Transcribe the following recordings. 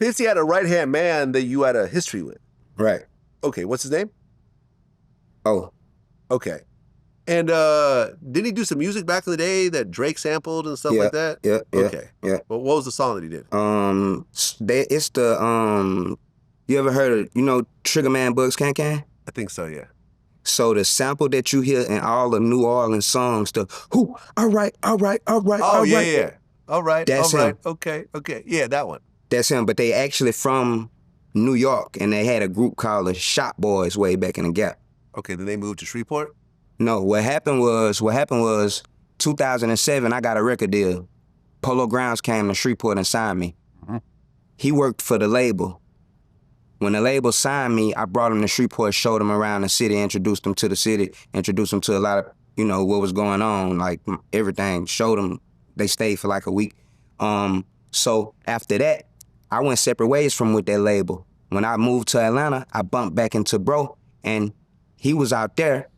50 had a right-hand man that you had a history with. Right. Okay, what's his name? Oh. Okay. And didn't he do some music back in the day that Drake sampled and stuff like that? Yeah. Okay. Yeah. Well, what was the song that he did? It's the you ever heard of, Trigger Man Bugs Can Can? I think so, yeah. So the sample that you hear in all the New Orleans songs, all right. Oh, yeah. All right, That's all right. him. Okay. Yeah, that one. That's him, but they actually from New York, and they had a group called the Shop Boys way back in the Gap. Okay, then they moved to Shreveport? No, what happened was 2007, I got a record deal. Polo Grounds came to Shreveport and signed me. Mm-hmm. He worked for the label. When the label signed me, I brought him to Shreveport, showed him around the city, introduced him to the city, introduced him to a lot of, what was going on, like everything, showed him. They stayed for like a week. So after that, I went separate ways from with that label. When I moved to Atlanta, I bumped back into Bro, and he was out there.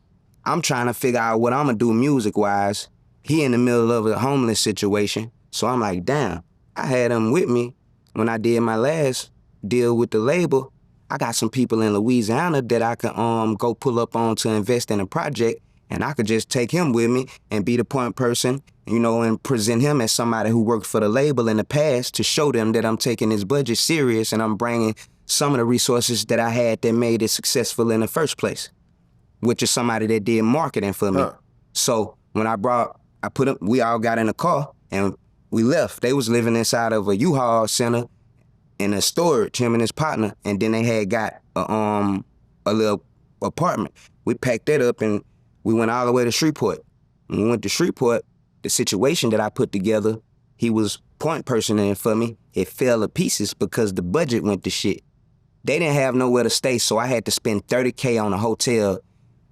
I'm trying to figure out what I'm gonna do music-wise. He in the middle of a homeless situation. So I'm like, damn, I had him with me when I did my last deal with the label. I got some people in Louisiana that I could go pull up on to invest in a project, and I could just take him with me and be the point person, and present him as somebody who worked for the label in the past to show them that I'm taking this budget serious and I'm bringing some of the resources that I had that made it successful in the first place, which is somebody that did marketing for me. Huh. So when we all got in a car and we left. They was living inside of a U-Haul center in a storage, him and his partner, and then they had got a little apartment. We packed that up and we went all the way to Shreveport. When we went to Shreveport, the situation that I put together, he was point personing for me. It fell to pieces because the budget went to shit. They didn't have nowhere to stay, so I had to spend $30K on a hotel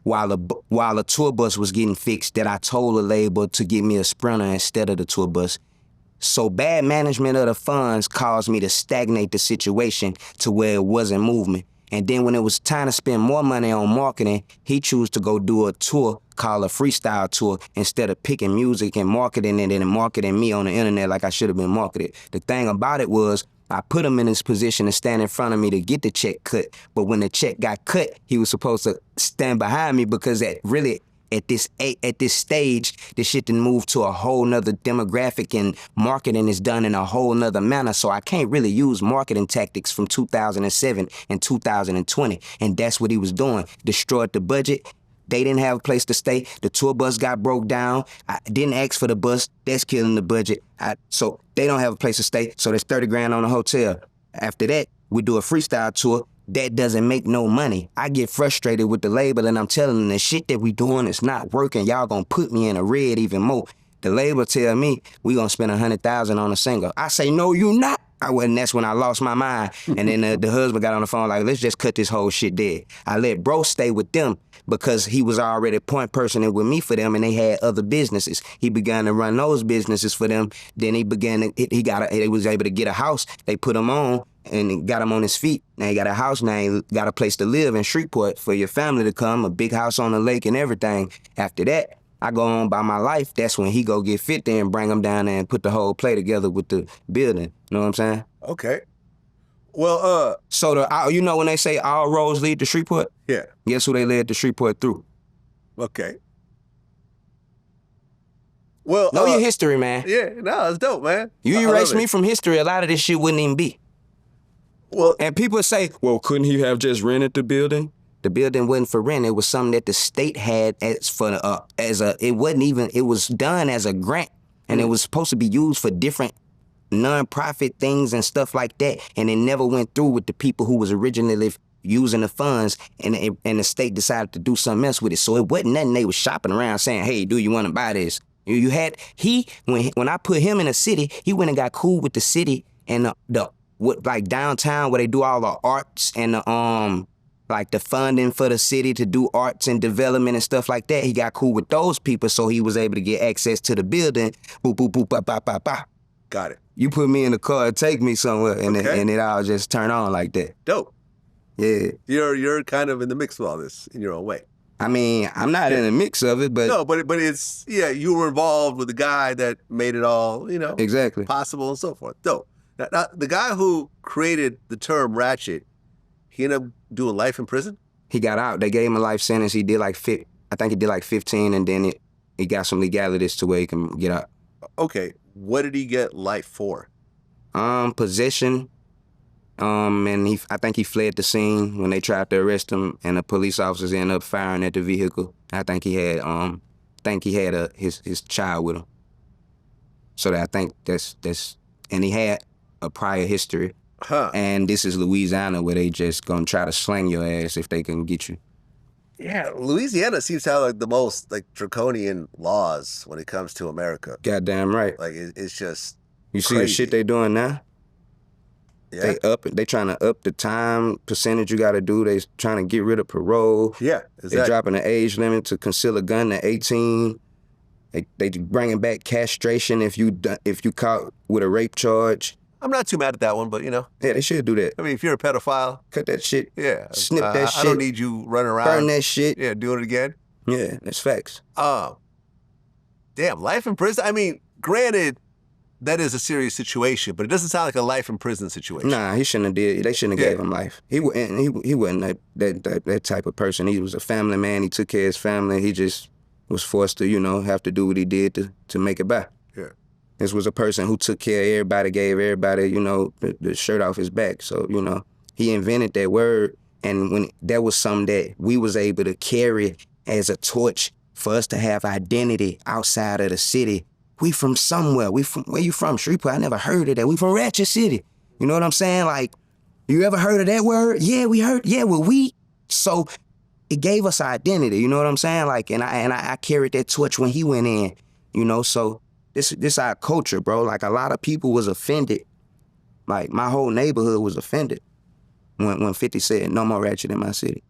while a tour bus was getting fixed that I told the label to give me a Sprinter instead of the tour bus. So bad management of the funds caused me to stagnate the situation to where it wasn't movement. And then when it was time to spend more money on marketing, he chose to go do a tour called a freestyle tour instead of picking music and marketing it and marketing me on the internet like I should have been marketed. The thing about it was I put him in his position to stand in front of me to get the check cut. But when the check got cut, he was supposed to stand behind me because at this stage, this shit done moved to a whole nother demographic and marketing is done in a whole nother manner. So I can't really use marketing tactics from 2007 and 2020. And that's what he was doing. Destroyed the budget. They didn't have a place to stay. The tour bus got broke down. I didn't ask for the bus. That's killing the budget. So they don't have a place to stay. So there's 30 grand on the hotel. After that, we do a freestyle tour. That doesn't make no money. I get frustrated with the label and I'm telling them the shit that we doing is not working. Y'all gonna put me in a red even more. The label tell me we gonna spend $100,000 on a single. I say, no, you not. And that's when I lost my mind. And then the husband got on the phone like, let's just cut this whole shit dead. I let bro stay with them because he was already point personing with me for them and they had other businesses. He began to run those businesses for them. Then he was able to get a house. They put him on and got him on his feet. Now he got a house, now he got a place to live in Shreveport for your family to come, a big house on the lake and everything. After that, I go on by my life. That's when he go get 50 and bring him down there and put the whole play together with the building. You know what I'm saying? Okay. Well, So when they say all roads lead to Shreveport? Yeah. Guess who they led to Shreveport through? Okay. Well, know your history, man. Yeah, no, it's dope, man. You erase me from history, a lot of this shit wouldn't even be. Well, and people say, well, couldn't he have just rented the building? The building wasn't for rent. It was something that the state had it was done as a grant, and it was supposed to be used for different non-profit things and stuff like that, and it never went through with the people who was originally using the funds, and the state decided to do something else with it. So it wasn't nothing they was shopping around saying, hey, do you want to buy this? When I put him in a city, he went and got cool with the city and like downtown where they do all the arts and like the funding for the city to do arts and development and stuff like that. He got cool with those people, so he was able to get access to the building. Boop, boop, boop, ba, ba, ba, ba. Got it. You put me in the car and take me somewhere, and it all just turn on like that. Dope. Yeah. You're kind of in the mix of all this in your own way. I mean, I'm not in the mix of it, but... No, but you were involved with the guy that made it all, exactly possible and so forth. Dope. Now, the guy who created the term ratchet, he ended up doing life in prison? He got out. They gave him a life sentence. He did like I think he did like 15, and then he got some legalities to where he can get out. Okay, what did he get life for? Possession. And I think he fled the scene when they tried to arrest him, and the police officers ended up firing at the vehicle. I think he had his child with him. So I think that's and he had a prior history. Huh. And this is Louisiana, where they just gonna try to slang your ass if they can get you. Yeah, Louisiana seems to have like the most like draconian laws when it comes to America. Goddamn right. Like it's just You see crazy. the shit they doing now? Yeah. They trying to up the time percentage you gotta do. They trying to get rid of parole. Yeah, exactly. They dropping the age limit to conceal a gun to 18. They bringing back castration if you caught with a rape charge. I'm not too mad at that one, but you know. Yeah, they should do that. I mean, if you're a pedophile, cut that shit. Yeah. Snip that shit. I don't need you running around. Burn that shit. Yeah, doing it again. Yeah, that's facts. Damn, life in prison. I mean, granted, that is a serious situation, but it doesn't sound like a life in prison situation. Nah, he shouldn't have did. They shouldn't have gave him life. He wasn't that type of person. He was a family man. He took care of his family. He just was forced to, have to do what he did to make it back. Yeah. This was a person who took care of everybody, gave everybody, the shirt off his back. So, he invented that word, and when that was something that we was able to carry as a torch for us to have identity outside of the city. We from somewhere. Where you from? Shreveport? I never heard of that. We from Ratchet City. You know what I'm saying? Like, you ever heard of that word? Yeah, we heard. Yeah, well, so it gave us identity. You know what I'm saying? Like, and I carried that torch when he went in. So this our culture, bro. Like, a lot of people was offended. Like, my whole neighborhood was offended when 50 said no more Ratchet in my city.